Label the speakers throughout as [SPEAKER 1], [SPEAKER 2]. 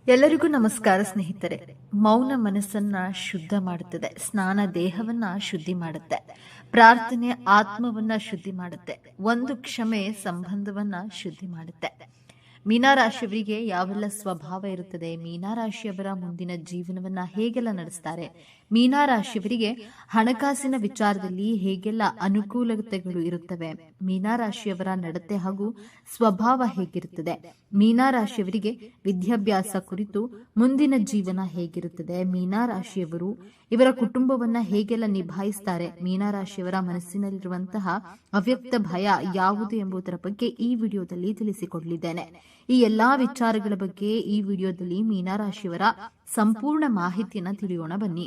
[SPEAKER 1] ಎಲ್ಲರಿಗೂ ನಮಸ್ಕಾರ ಸ್ನೇಹಿತರೆ. ಮೌನ ಮನಸ್ಸನ್ನ ಶುದ್ಧ ಮಾಡುತ್ತದೆ, ಸ್ನಾನ ದೇಹವನ್ನ ಶುದ್ಧಿ ಮಾಡುತ್ತೆ, ಪ್ರಾರ್ಥನೆ ಆತ್ಮವನ್ನ ಶುದ್ಧಿ ಮಾಡುತ್ತೆ, ಒಂದು ಕ್ಷಮೆ ಸಂಬಂಧವನ್ನ ಶುದ್ಧಿ ಮಾಡುತ್ತೆ. ಮೀನರಾಶಿಯವರಿಗೆ ಯಾವೆಲ್ಲ ಸ್ವಭಾವ ಇರುತ್ತದೆ, ಮೀನರಾಶಿಯವರ ಮುಂದಿನ ಜೀವನವನ್ನ ಹೇಗೆಲ್ಲ ನಡೆಸ್ತಾರೆ, ಮೀನರಾಶಿಯವರಿಗೆ ಹಣಕಾಸಿನ ವಿಚಾರದಲ್ಲಿ ಹೇಗೆಲ್ಲ ಅನುಕೂಲತೆಗಳು ಇರುತ್ತವೆ, ಮೀನರಾಶಿಯವರ ನಡತೆ ಹಾಗೂ ಸ್ವಭಾವ ಹೇಗಿರುತ್ತದೆ, ಮೀನರಾಶಿಯವರಿಗೆ ವಿದ್ಯಾಭ್ಯಾಸ ಕುರಿತು ಮುಂದಿನ ಜೀವನ ಹೇಗಿರುತ್ತದೆ, ಮೀನರಾಶಿಯವರು ಇವರ ಕುಟುಂಬವನ್ನ ಹೇಗೆಲ್ಲ ನಿಭಾಯಿಸ್ತಾರೆ, ಮೀನರಾಶಿಯವರ ಮನಸ್ಸಿನಲ್ಲಿರುವಂತಹ ಅವ್ಯಕ್ತ ಭಯ ಯಾವುದು ಎಂಬುದರ ಬಗ್ಗೆ ಈ ವಿಡಿಯೋದಲ್ಲಿ ತಿಳಿಸಿಕೊಡಲಿದ್ದೇನೆ. ಈ ಎಲ್ಲಾ ವಿಚಾರಗಳ ಬಗ್ಗೆ ಈ ವಿಡಿಯೋದಲ್ಲಿ ಮೀನರಾಶಿಯವರ ಸಂಪೂರ್ಣ ಮಾಹಿತಿಯನ್ನ ತಿಳಿಯೋಣ ಬನ್ನಿ.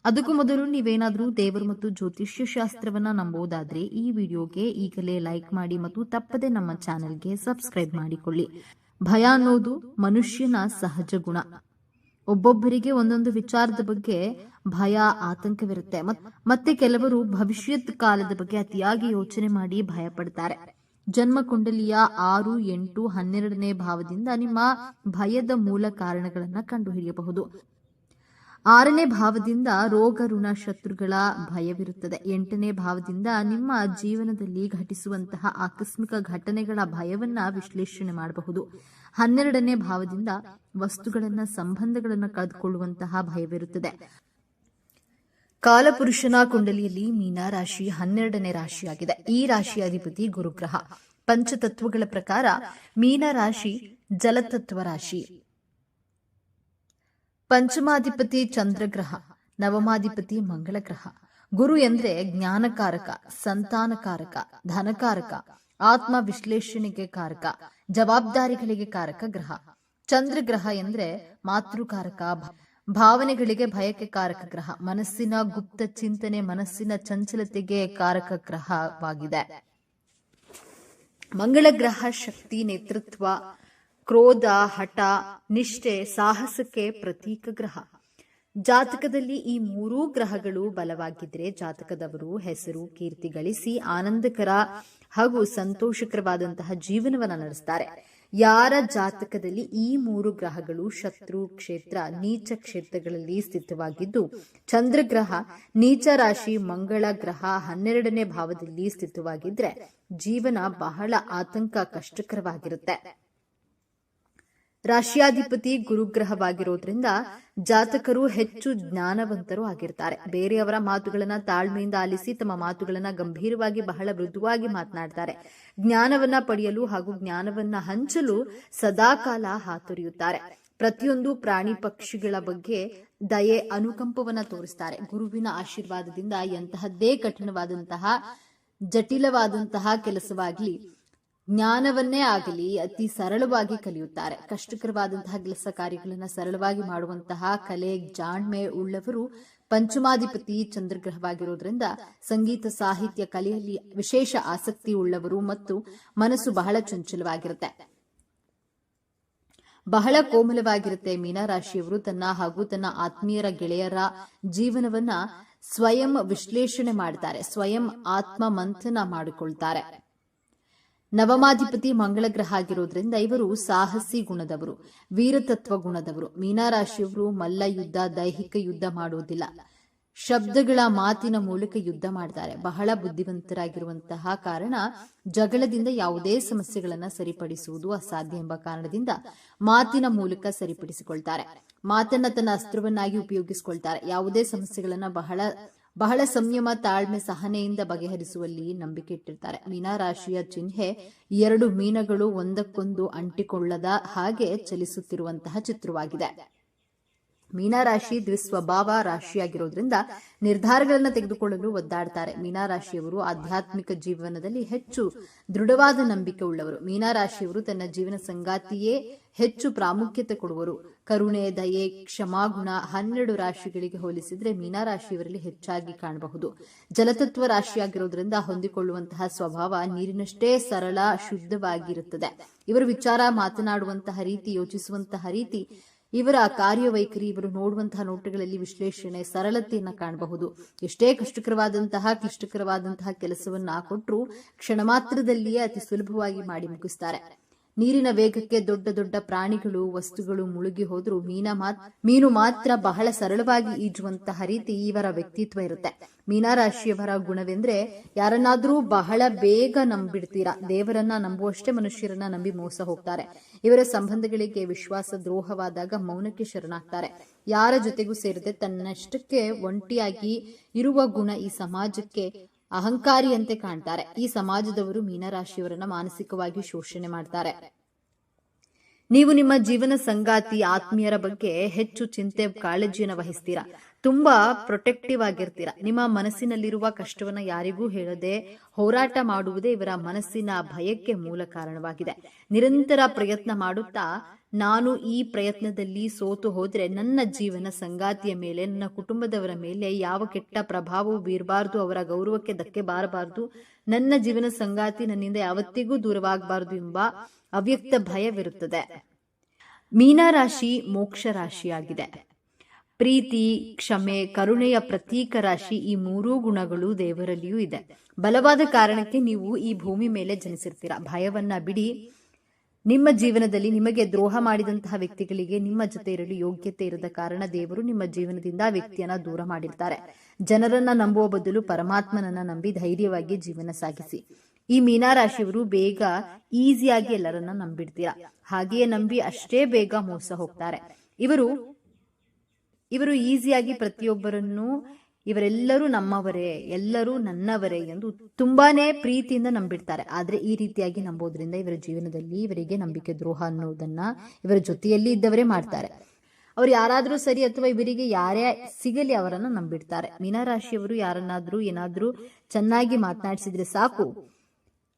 [SPEAKER 1] ಅದಕ್ಕೂ ಮೊದಲು ನೀವೇನಾದ್ರೂ ದೇವರು ಮತ್ತು ಜ್ಯೋತಿಷ್ಯ ಶಾಸ್ತ್ರವನ್ನ ನಂಬೋದಾದ್ರೆ ಈ ವಿಡಿಯೋಗೆ ಈಗಲೇ ಲೈಕ್ ಮಾಡಿ ಮತ್ತು ತಪ್ಪದೆ ನಮ್ಮ ಚಾನೆಲ್ಗೆ ಸಬ್ಸ್ಕ್ರೈಬ್ ಮಾಡಿಕೊಳ್ಳಿ. ಭಯ ಅನ್ನೋದು ಮನುಷ್ಯನ ಸಹಜ ಗುಣ. ಒಬ್ಬೊಬ್ಬರಿಗೆ ಒಂದೊಂದು ವಿಚಾರದ ಬಗ್ಗೆ ಭಯ ಆತಂಕವಿರುತ್ತೆ. ಮತ್ತೆ ಕೆಲವರು ಭವಿಷ್ಯತ್ ಕಾಲದ ಬಗ್ಗೆ ಅತಿಯಾಗಿ ಯೋಚನೆ ಮಾಡಿ ಭಯ ಪಡ್ತಾರೆ. ಜನ್ಮ ಕುಂಡಲಿಯ 6, 8, 12ನೇ ಭಾವದಿಂದ ನಿಮ್ಮ ಭಯದ ಮೂಲ ಕಾರಣಗಳನ್ನ ಕಂಡುಹಿಡಿಯಬಹುದು. 6ನೇ ಭಾವದಿಂದ ರೋಗ ಋಣ ಶತ್ರುಗಳ ಭಯವಿರುತ್ತದೆ. 8ನೇ ಭಾವದಿಂದ ನಿಮ್ಮ ಜೀವನದಲ್ಲಿ ಘಟಿಸುವಂತಹ ಆಕಸ್ಮಿಕ ಘಟನೆಗಳ ಭಯವನ್ನ ವಿಶ್ಲೇಷಣೆ ಮಾಡಬಹುದು. 12ನೇ ಭಾವದಿಂದ ವಸ್ತುಗಳನ್ನ ಸಂಬಂಧಗಳನ್ನ ಕಳೆದುಕೊಳ್ಳುವಂತಹ ಭಯವಿರುತ್ತದೆ. ಕಾಲಪುರುಷನ ಕುಂಡಲಿಯಲ್ಲಿ ಮೀನರಾಶಿ 12ನೇ ರಾಶಿಯಾಗಿದೆ. ಈ ರಾಶಿಯ ಅಧಿಪತಿ ಗುರುಗ್ರಹ. ಪಂಚತತ್ವಗಳ ಪ್ರಕಾರ ಮೀನರಾಶಿ ಜಲತತ್ವ ರಾಶಿ. ಪಂಚಮಾಧಿಪತಿ ಚಂದ್ರಗ್ರಹ, ನವಮಾಧಿಪತಿ ಮಂಗಳ ಗ್ರಹ. ಗುರು ಎಂದ್ರೆ ಜ್ಞಾನಕಾರಕ, ಸಂತಾನಕಾರಕ, ಧನಕಾರಕ, ಆತ್ಮ ವಿಶ್ಲೇಷಣೆಗೆ ಕಾರಕ, ಜವಾಬ್ದಾರಿಗಳಿಗೆ ಕಾರಕ ಗ್ರಹ. ಚಂದ್ರಗ್ರಹ ಎಂದ್ರೆ ಮಾತೃಕಾರಕ, ಭಾವನೆಗಳಿಗೆ ಭಯಕ್ಕೆ ಕಾರಕ ಗ್ರಹ, ಮನಸ್ಸಿನ ಗುಪ್ತ ಚಿಂತನೆ, ಮನಸ್ಸಿನ ಚಂಚಲತೆಗೆ ಕಾರಕ ಗ್ರಹವಾಗಿದೆ. ಮಂಗಳ ಗ್ರಹ ಶಕ್ತಿ, ನೇತೃತ್ವ, ಕ್ರೋಧ, ಹಠ, ನಿಷ್ಠೆ, ಸಾಹಸಕ್ಕೆ ಪ್ರತೀಕ ಗ್ರಹ. ಜಾತಕದಲ್ಲಿ ಈ 3 ಗ್ರಹಗಳು ಬಲವಾಗಿದ್ರೆ ಜಾತಕದವರು ಹೆಸರು ಕೀರ್ತಿ ಗಳಿಸಿ ಆನಂದಕರ ಹಾಗೂ ಸಂತೋಷಕರವಾದಂತಹ ಜೀವನವನ್ನ ನಡೆಸ್ತಾರೆ. ಯಾರ ಜಾತಕದಲ್ಲಿ ಈ 3 ಗ್ರಹಗಳು ಶತ್ರು ಕ್ಷೇತ್ರ, ನೀಚ ಕ್ಷೇತ್ರಗಳಲ್ಲಿ ಸ್ಥಿತವಾಗಿದ್ದು, ಚಂದ್ರಗ್ರಹ ನೀಚ ರಾಶಿ, ಮಂಗಳ ಗ್ರಹ 12ನೇ ಭಾವದಲ್ಲಿ ಸ್ಥಿತವಾಗಿದ್ರೆ ಜೀವನ ಬಹಳ ಆತಂಕ ಕಷ್ಟಕರವಾಗಿರುತ್ತೆ. ರಾಶಿಯಾಧಿಪತಿ ಗುರುಗ್ರಹವಾಗಿರೋದ್ರಿಂದ ಜಾತಕರು ಹೆಚ್ಚು ಜ್ಞಾನವಂತರು ಆಗಿರ್ತಾರೆ. ಬೇರೆಯವರ ಮಾತುಗಳನ್ನ ತಾಳ್ಮೆಯಿಂದ ಆಲಿಸಿ ತಮ್ಮ ಮಾತುಗಳನ್ನ ಗಂಭೀರವಾಗಿ ಬಹಳ ಮೃದುವಾಗಿ ಮಾತನಾಡ್ತಾರೆ. ಜ್ಞಾನವನ್ನ ಪಡೆಯಲು ಹಾಗೂ ಜ್ಞಾನವನ್ನ ಹಂಚಲು ಸದಾಕಾಲ ಹಾತೊರೆಯುತ್ತಾರೆ. ಪ್ರತಿಯೊಂದು ಪ್ರಾಣಿ ಪಕ್ಷಿಗಳ ಬಗ್ಗೆ ದಯೆ, ಅನುಕಂಪವನ್ನ ತೋರಿಸ್ತಾರೆ. ಗುರುವಿನ ಆಶೀರ್ವಾದದಿಂದ ಎಂತಹದ್ದೇ ಕಠಿಣವಾದಂತಹ ಜಟಿಲವಾದಂತಹ ಕೆಲಸವಾಗಲಿ, ಜ್ಞಾನವನ್ನೇ ಆಗಲಿ ಅತಿ ಸರಳವಾಗಿ ಕಲಿಯುತ್ತಾರೆ. ಕಷ್ಟಕರವಾದಂತಹ ಕೆಲಸ ಕಾರ್ಯಗಳನ್ನು ಸರಳವಾಗಿ ಮಾಡುವಂತಹ ಕಲೆ, ಜಾಣ್ಮೆ ಉಳ್ಳವರು. ಪಂಚಮಾಧಿಪತಿ ಚಂದ್ರಗ್ರಹವಾಗಿರೋದ್ರಿಂದ ಸಂಗೀತ, ಸಾಹಿತ್ಯ, ಕಲೆಯಲ್ಲಿ ವಿಶೇಷ ಆಸಕ್ತಿ ಉಳ್ಳವರು ಮತ್ತು ಮನಸ್ಸು ಬಹಳ ಚಂಚಲವಾಗಿರುತ್ತೆ, ಬಹಳ ಕೋಮಲವಾಗಿರುತ್ತೆ. ಮೀನರಾಶಿಯವರು ತನ್ನ ಹಾಗೂ ತನ್ನ ಆತ್ಮೀಯರ ಗೆಳೆಯರ ಜೀವನವನ್ನ ಸ್ವಯಂ ವಿಶ್ಲೇಷಣೆ ಮಾಡ್ತಾರೆ, ಸ್ವಯಂ ಆತ್ಮ ಮಂಥನ ಮಾಡಿಕೊಳ್ತಾರೆ. ನವಮಾಧಿಪತಿ ಮಂಗಳ ಗ್ರಹ ಆಗಿರೋದ್ರಿಂದ ಇವರು ಸಾಹಸಿ ಗುಣದವರು, ವೀರತತ್ವ ಗುಣದವರು. ಮೀನರಾಶಿಯವರು ಮಲ್ಲ ಯುದ್ಧ, ದೈಹಿಕ ಯುದ್ಧ ಮಾಡುವುದಿಲ್ಲ, ಶಬ್ದಗಳ ಮಾತಿನ ಮೂಲಕ ಯುದ್ಧ ಮಾಡ್ತಾರೆ. ಬಹಳ ಬುದ್ಧಿವಂತರಾಗಿರುವಂತಹ ಕಾರಣ ಜಗಳದಿಂದ ಯಾವುದೇ ಸಮಸ್ಯೆಗಳನ್ನ ಸರಿಪಡಿಸುವುದು ಅಸಾಧ್ಯ ಎಂಬ ಕಾರಣದಿಂದ ಮಾತಿನ ಮೂಲಕ ಸರಿಪಡಿಸಿಕೊಳ್ತಾರೆ. ಮಾತನ್ನ ತನ್ನ ಅಸ್ತ್ರವನ್ನಾಗಿ ಉಪಯೋಗಿಸಿಕೊಳ್ತಾರೆ. ಯಾವುದೇ ಸಮಸ್ಯೆಗಳನ್ನ ಬಹಳ ಸಂಯಮ, ತಾಳ್ಮೆ, ಸಹನೆಯಿಂದ ಬಗೆಹರಿಸುವಲ್ಲಿ ನಂಬಿಕೆ ಇಟ್ಟಿರ್ತಾರೆ. ಮೀನರಾಶಿಯ ಚಿಹ್ನೆ 2 ಮೀನಗಳು ಒಂದಕ್ಕೊಂದು ಅಂಟಿಕೊಳ್ಳದ ಹಾಗೆ ಚಲಿಸುತ್ತಿರುವಂತಹ ಚಿತ್ರವಾಗಿದೆ. ಮೀನರಾಶಿ ದ್ವಿಸ್ವಭಾವ ರಾಶಿಯಾಗಿರೋದ್ರಿಂದ ನಿರ್ಧಾರಗಳನ್ನು ತೆಗೆದುಕೊಳ್ಳಲು ಒದ್ದಾಡ್ತಾರೆ. ಮೀನರಾಶಿಯವರು ಆಧ್ಯಾತ್ಮಿಕ ಜೀವನದಲ್ಲಿ ಹೆಚ್ಚು ದೃಢವಾದ ನಂಬಿಕೆ ಉಳ್ಳವರು. ಮೀನರಾಶಿಯವರು ತನ್ನ ಜೀವನ ಸಂಗಾತಿಯೇ ಹೆಚ್ಚು ಪ್ರಾಮುಖ್ಯತೆ ಕೊಡುವರು. ಕರುಣೆ, ದಯೆ, ಕ್ಷಮಾಗುಣ 12 ರಾಶಿಗಳಿಗೆ ಹೋಲಿಸಿದ್ರೆ ಮೀನರಾಶಿಯವರಲ್ಲಿ ಹೆಚ್ಚಾಗಿ ಕಾಣಬಹುದು. ಜಲತತ್ವ ರಾಶಿಯಾಗಿರೋದ್ರಿಂದ ಹೊಂದಿಕೊಳ್ಳುವಂತಹ ಸ್ವಭಾವ ನೀರಿನಷ್ಟೇ ಸರಳ, ಶುದ್ಧವಾಗಿರುತ್ತದೆ. ಇವರು ವಿಚಾರ, ಮಾತನಾಡುವಂತಹ ರೀತಿ, ಯೋಚಿಸುವಂತಹ ರೀತಿ, ಇವರ ಕಾರ್ಯವೈಖರಿ, ಇವರು ನೋಡುವಂತಹ ನೋಟಗಳಲ್ಲಿ ವಿಶ್ಲೇಷಣೆ, ಸರಳತೆಯನ್ನು ಕಾಣಬಹುದು. ಎಷ್ಟೇ ಕ್ಲಿಷ್ಟಕರವಾದಂತಹ ಕೆಲಸವನ್ನ ಕೊಟ್ಟರು ಕ್ಷಣ ಮಾತ್ರದಲ್ಲಿಯೇ ಅತಿ ಸುಲಭವಾಗಿ ಮಾಡಿ ಮುಗಿಸ್ತಾರೆ. ನೀರಿನ ವೇಗಕ್ಕೆ ದೊಡ್ಡ ದೊಡ್ಡ ಪ್ರಾಣಿಗಳು ವಸ್ತುಗಳು ಮುಳುಗಿ ಹೋದ್ರೂ ಮೀನು ಮಾತ್ರ ಬಹಳ ಸರಳವಾಗಿ ಈಜುವಂತಹ ರೀತಿ ಇವರ ವ್ಯಕ್ತಿತ್ವ ಇರುತ್ತೆ. ಮೀನರಾಶಿಯವರ ಗುಣವೆಂದ್ರೆ ಯಾರನ್ನಾದ್ರೂ ಬಹಳ ಬೇಗ ನಂಬಿಡ್ತೀರಾ. ದೇವರನ್ನ ನಂಬುವಷ್ಟೇ ಮನುಷ್ಯರನ್ನ ನಂಬಿ ಮೋಸ ಹೋಗ್ತಾರೆ. ಇವರ ಸಂಬಂಧಗಳಿಗೆ ವಿಶ್ವಾಸ ದ್ರೋಹವಾದಾಗ ಮೌನಕ್ಕೆ ಶರಣಾಗ್ತಾರೆ. ಯಾರ ಜೊತೆಗೂ ಸೇರದೆ ತನ್ನಷ್ಟಕ್ಕೆ ಒಂಟಿಯಾಗಿ ಇರುವ ಗುಣ ಈ ಸಮಾಜಕ್ಕೆ ಅಹಂಕಾರಿಯಂತೆ ಕಾಣ್ತಾರೆ. ಈ ಸಮಾಜದವರು ಮೀನರಾಶಿಯವರನ್ನ ಮಾನಸಿಕವಾಗಿ ಶೋಷಣೆ ಮಾಡ್ತಾರೆ. ನೀವು ನಿಮ್ಮ ಜೀವನ ಸಂಗಾತಿ ಆತ್ಮೀಯರ ಬಗ್ಗೆ ಹೆಚ್ಚು ಚಿಂತೆ ಕಾಳಜಿಯನ್ನು ವಹಿಸ್ತೀರಾ. ತುಂಬಾ ಪ್ರೊಟೆಕ್ಟಿವ್ ಆಗಿರ್ತೀರಾ. ನಿಮ್ಮ ಮನಸ್ಸಿನಲ್ಲಿರುವ ಕಷ್ಟವನ್ನ ಯಾರಿಗೂ ಹೇಳದೆ ಹೋರಾಟ ಮಾಡುವುದೇ ಇವರ ಮನಸ್ಸಿನ ಭಯಕ್ಕೆ ಮೂಲ ಕಾರಣವಾಗಿದೆ. ನಿರಂತರ ಪ್ರಯತ್ನ ಮಾಡುತ್ತಾ ನಾನು ಈ ಪ್ರಯತ್ನದಲ್ಲಿ ಸೋತು ಹೋದ್ರೆ ನನ್ನ ಜೀವನ ಸಂಗಾತಿಯ ಮೇಲೆ, ನನ್ನ ಕುಟುಂಬದವರ ಮೇಲೆ ಯಾವ ಕೆಟ್ಟ ಪ್ರಭಾವವೂ ಬೀರಬಾರದು, ಅವರ ಗೌರವಕ್ಕೆ ಧಕ್ಕೆ ಬಾರಬಾರದು, ನನ್ನ ಜೀವನ ಸಂಗಾತಿ ನನ್ನಿಂದ ಯಾವತ್ತಿಗೂ ದೂರವಾಗಬಾರದು ಎಂಬ ಅವ್ಯಕ್ತ ಭಯವಿರುತ್ತದೆ. ಮೀನರಾಶಿ ಮೋಕ್ಷ ರಾಶಿಯಾಗಿದೆ. ಪ್ರೀತಿ, ಕ್ಷಮೆ, ಕರುಣೆಯ ಪ್ರತೀಕ ರಾಶಿ. ಈ ಮೂರೂ ಗುಣಗಳು ದೇವರಲ್ಲಿಯೂ ಇದೆ. ಬಲವಾದ ಕಾರಣಕ್ಕೆ ನೀವು ಈ ಭೂಮಿ ಮೇಲೆ ಜನಿಸಿರ್ತೀರಾ. ಭಯವನ್ನ ಬಿಡಿ. ನಿಮ್ಮ ಜೀವನದಲ್ಲಿ ನಿಮಗೆ ದ್ರೋಹ ಮಾಡಿದಂತಹ ವ್ಯಕ್ತಿಗಳಿಗೆ ನಿಮ್ಮ ಜೊತೆ ಇರಲು ಯೋಗ್ಯತೆ ಇರದ ಕಾರಣ ದೇವರು ನಿಮ್ಮ ಜೀವನದಿಂದ ಆ ವ್ಯಕ್ತಿಯನ್ನ ದೂರ ಮಾಡಿರ್ತಾರೆ. ಜನರನ್ನ ನಂಬುವ ಬದಲು ಪರಮಾತ್ಮನನ್ನ ನಂಬಿ ಧೈರ್ಯವಾಗಿ ಜೀವನ ಸಾಗಿಸಿ. ಈ ಮೀನರಾಶಿಯವರು ಬೇಗ ಈಸಿಯಾಗಿ ಎಲ್ಲರನ್ನ ನಂಬಿಡ್ತೀರಾ. ಹಾಗೆಯೇ ನಂಬಿ ಅಷ್ಟೇ ಬೇಗ ಮೋಸ ಹೋಗ್ತಾರೆ. ಇವರು ಈಸಿಯಾಗಿ ಪ್ರತಿಯೊಬ್ಬರನ್ನು ಇವರೆಲ್ಲರೂ ನಮ್ಮವರೇ, ಎಲ್ಲರೂ ನನ್ನವರೇ ಎಂದು ತುಂಬಾನೇ ಪ್ರೀತಿಯಿಂದ ನಂಬಿಡ್ತಾರೆ. ಆದ್ರೆ ಈ ರೀತಿಯಾಗಿ ನಂಬೋದ್ರಿಂದ ಇವರ ಜೀವನದಲ್ಲಿ ಇವರಿಗೆ ನಂಬಿಕೆ ದ್ರೋಹ ಅನ್ನೋದನ್ನ ಇವರ ಜೊತೆಯಲ್ಲಿ ಇದ್ದವರೇ ಮಾಡ್ತಾರೆ. ಅವ್ರು ಯಾರಾದ್ರೂ ಸರಿ ಅಥವಾ ಇವರಿಗೆ ಯಾರೇ ಸಿಗಲಿ ಅವರನ್ನ ನಂಬಿಡ್ತಾರೆ. ಮೀನರಾಶಿಯವರು ಯಾರನ್ನಾದ್ರೂ ಏನಾದ್ರೂ ಚೆನ್ನಾಗಿ ಮಾತನಾಡಿಸಿದ್ರೆ ಸಾಕು,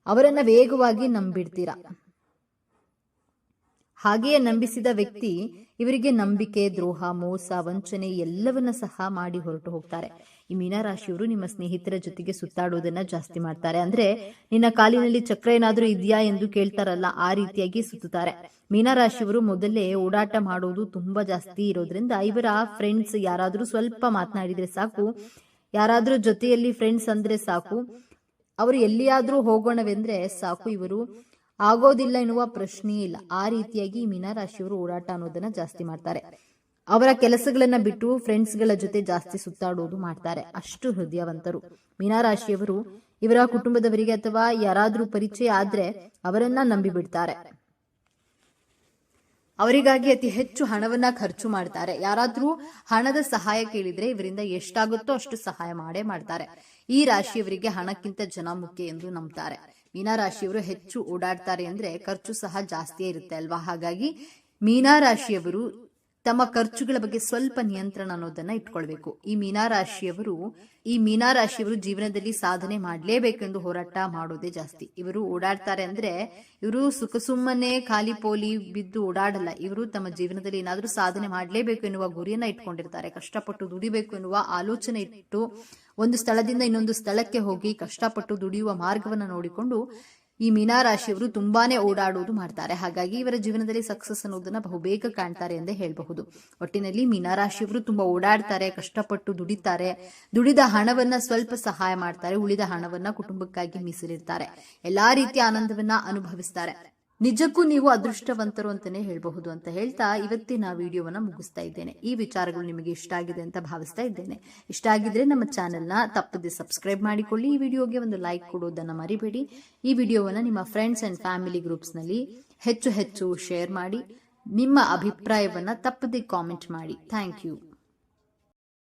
[SPEAKER 1] ಅವರನ್ನ ವೇಗವಾಗಿ ನಂಬಿಡ್ತೀರಾ. ಹಾಗೆಯೇ ನಂಬಿಸಿದ ವ್ಯಕ್ತಿ ಇವರಿಗೆ ನಂಬಿಕೆ ದ್ರೋಹ, ಮೋಸ, ವಂಚನೆ ಎಲ್ಲವನ್ನ ಸಹ ಮಾಡಿ ಹೊರಟು ಹೋಗ್ತಾರೆ. ಈ ಮೀನರಾಶಿಯವರು ನಿಮ್ಮ ಸ್ನೇಹಿತರ ಜೊತೆಗೆ ಸುತ್ತಾಡೋದನ್ನ ಜಾಸ್ತಿ ಮಾಡ್ತಾರೆ. ಅಂದ್ರೆ ನಿನ್ನ ಕಾಲಿನಲ್ಲಿ ಚಕ್ರ ಏನಾದ್ರೂ ಇದೆಯಾ ಎಂದು ಕೇಳ್ತಾರಲ್ಲ, ಆ ರೀತಿಯಾಗಿ ಸುತ್ತುತ್ತಾರೆ. ಮೀನರಾಶಿಯವರು ಮೊದಲೇ ಓಡಾಟ ಮಾಡೋದು ತುಂಬಾ ಜಾಸ್ತಿ ಇರೋದ್ರಿಂದ ಇವರ ಫ್ರೆಂಡ್ಸ್ ಯಾರಾದ್ರೂ ಸ್ವಲ್ಪ ಮಾತನಾಡಿದ್ರೆ ಸಾಕು, ಯಾರಾದ್ರೂ ಜೊತೆಯಲ್ಲಿ ಫ್ರೆಂಡ್ಸ್ ಅಂದ್ರೆ ಸಾಕು, ಅವರು ಎಲ್ಲಿಯಾದ್ರೂ ಹೋಗೋಣವೆಂದ್ರೆ ಸಾಕು, ಇವರು ಆಗೋದಿಲ್ಲ ಎನ್ನುವ ಪ್ರಶ್ನೆಯೇ ಇಲ್ಲ. ಆ ರೀತಿಯಾಗಿ ಮೀನರಾಶಿಯವರು ಓಡಾಟ ಅನ್ನೋದನ್ನ ಜಾಸ್ತಿ ಮಾಡ್ತಾರೆ. ಅವರ ಕೆಲಸಗಳನ್ನ ಬಿಟ್ಟು ಫ್ರೆಂಡ್ಸ್ಗಳ ಜೊತೆ ಜಾಸ್ತಿ ಸುತ್ತಾಡೋದು ಮಾಡ್ತಾರೆ. ಅಷ್ಟು ಹೃದಯವಂತರು ಮೀನರಾಶಿಯವರು. ಇವರ ಕುಟುಂಬದವರಿಗೆ ಅಥವಾ ಯಾರಾದ್ರೂ ಪರಿಚಯ ಆದ್ರೆ ಅವರನ್ನ ನಂಬಿ ಬಿಡ್ತಾರೆ. ಅವರಿಗಾಗಿ ಅತಿ ಹೆಚ್ಚು ಹಣವನ್ನ ಖರ್ಚು ಮಾಡ್ತಾರೆ. ಯಾರಾದ್ರೂ ಹಣದ ಸಹಾಯ ಕೇಳಿದ್ರೆ ಇವರಿಂದ ಎಷ್ಟಾಗುತ್ತೋ ಅಷ್ಟು ಸಹಾಯ ಮಾಡೇ ಮಾಡ್ತಾರೆ. ಈ ರಾಶಿಯವರಿಗೆ ಹಣಕ್ಕಿಂತ ಜನ ಮುಖ್ಯ ಎಂದು ನಂಬ್ತಾರೆ. ಮೀನರಾಶಿಯವರು ಹೆಚ್ಚು ಓಡಾಡ್ತಾರೆ ಅಂದ್ರೆ ಖರ್ಚು ಸಹ ಜಾಸ್ತಿಯೇ ಇರುತ್ತೆ ಅಲ್ವಾ. ಹಾಗಾಗಿ ಮೀನರಾಶಿಯವರು ತಮ್ಮ ಖರ್ಚುಗಳ ಬಗ್ಗೆ ಸ್ವಲ್ಪ ನಿಯಂತ್ರಣ ಅನ್ನೋದನ್ನ ಇಟ್ಕೊಳ್ಬೇಕು. ಈ ಮೀನರಾಶಿಯವರು ಜೀವನದಲ್ಲಿ ಸಾಧನೆ ಮಾಡಲೇಬೇಕೆಂದು ಹೋರಾಟ ಮಾಡೋದೇ ಜಾಸ್ತಿ. ಇವರು ಓಡಾಡ್ತಾರೆ ಅಂದ್ರೆ ಇವರು ಸುಮ್ಮನೆ ಖಾಲಿ ಪೋಲಿ ಬಿದ್ದು ಓಡಾಡಲ್ಲ. ಇವರು ತಮ್ಮ ಜೀವನದಲ್ಲಿ ಏನಾದ್ರೂ ಸಾಧನೆ ಮಾಡಲೇಬೇಕು ಎನ್ನುವ ಗುರಿಯನ್ನ ಇಟ್ಕೊಂಡಿರ್ತಾರೆ. ಕಷ್ಟಪಟ್ಟು ದುಡಿಬೇಕು ಎನ್ನುವ ಆಲೋಚನೆ ಇಟ್ಟು ಒಂದು ಸ್ಥಳದಿಂದ ಇನ್ನೊಂದು ಸ್ಥಳಕ್ಕೆ ಹೋಗಿ ಕಷ್ಟಪಟ್ಟು ದುಡಿಯುವ ಮಾರ್ಗವನ್ನ ನೋಡಿಕೊಂಡು ಈ ಮೀನರಾಶಿಯವರು ತುಂಬಾನೇ ಓಡಾಡುವುದು ಮಾಡ್ತಾರೆ. ಹಾಗಾಗಿ ಇವರ ಜೀವನದಲ್ಲಿ ಸಕ್ಸಸ್ ಅನ್ನೋದನ್ನ ಬಹುಬೇಗ ಕಾಣ್ತಾರೆ ಎಂದೇ ಹೇಳಬಹುದು. ಒಟ್ಟಿನಲ್ಲಿ ಮೀನರಾಶಿಯವರು ತುಂಬಾ ಓಡಾಡ್ತಾರೆ, ಕಷ್ಟಪಟ್ಟು ದುಡಿತಾರೆ, ದುಡಿದ ಹಣವನ್ನ ಸ್ವಲ್ಪ ಸಹಾಯ ಮಾಡ್ತಾರೆ, ಉಳಿದ ಹಣವನ್ನ ಕುಟುಂಬಕ್ಕಾಗಿ ಮೀಸಲಿಡ್ತಾರೆ, ಎಲ್ಲಾ ರೀತಿಯ ಆನಂದವನ್ನ ಅನುಭವಿಸ್ತಾರೆ. ನಿಜಕ್ಕೂ ನೀವು ಅದೃಷ್ಟವಂತರು ಅಂತಾನೆ ಹೇಳಬಹುದು ಅಂತ ಹೇಳ್ತಾ ಇವತ್ತಿನ ವಿಡಿಯೋವನ್ನ ಮುಗಿಸ್ತಾ ಇದ್ದೇನೆ. ಈ ವಿಚಾರಗಳು ನಿಮಗೆ ಇಷ್ಟ ಆಗಿದೆ ಅಂತ ಭಾವಿಸ್ತಾ ಇದ್ದೇನೆ. ಇಷ್ಟ ಆಗಿದ್ರೆ ನಮ್ಮ ಚಾನೆಲ್ನ ತಪ್ಪದೆ ಸಬ್ಸ್ಕ್ರೈಬ್ ಮಾಡಿಕೊಳ್ಳಿ. ಈ ವಿಡಿಯೋಗೆ ಒಂದು ಲೈಕ್ ಕೊಡೋದನ್ನ ಮರಿಬೇಡಿ. ಈ ವಿಡಿಯೋವನ್ನ ನಿಮ್ಮ ಫ್ರೆಂಡ್ಸ್ ಅಂಡ್ ಫ್ಯಾಮಿಲಿ ಗ್ರೂಪ್ಸ್ ನಲ್ಲಿ ಹೆಚ್ಚು ಶೇರ್ ಮಾಡಿ. ನಿಮ್ಮ ಅಭಿಪ್ರಾಯವನ್ನ ತಪ್ಪದೆ ಕಾಮೆಂಟ್ ಮಾಡಿ. Thank you.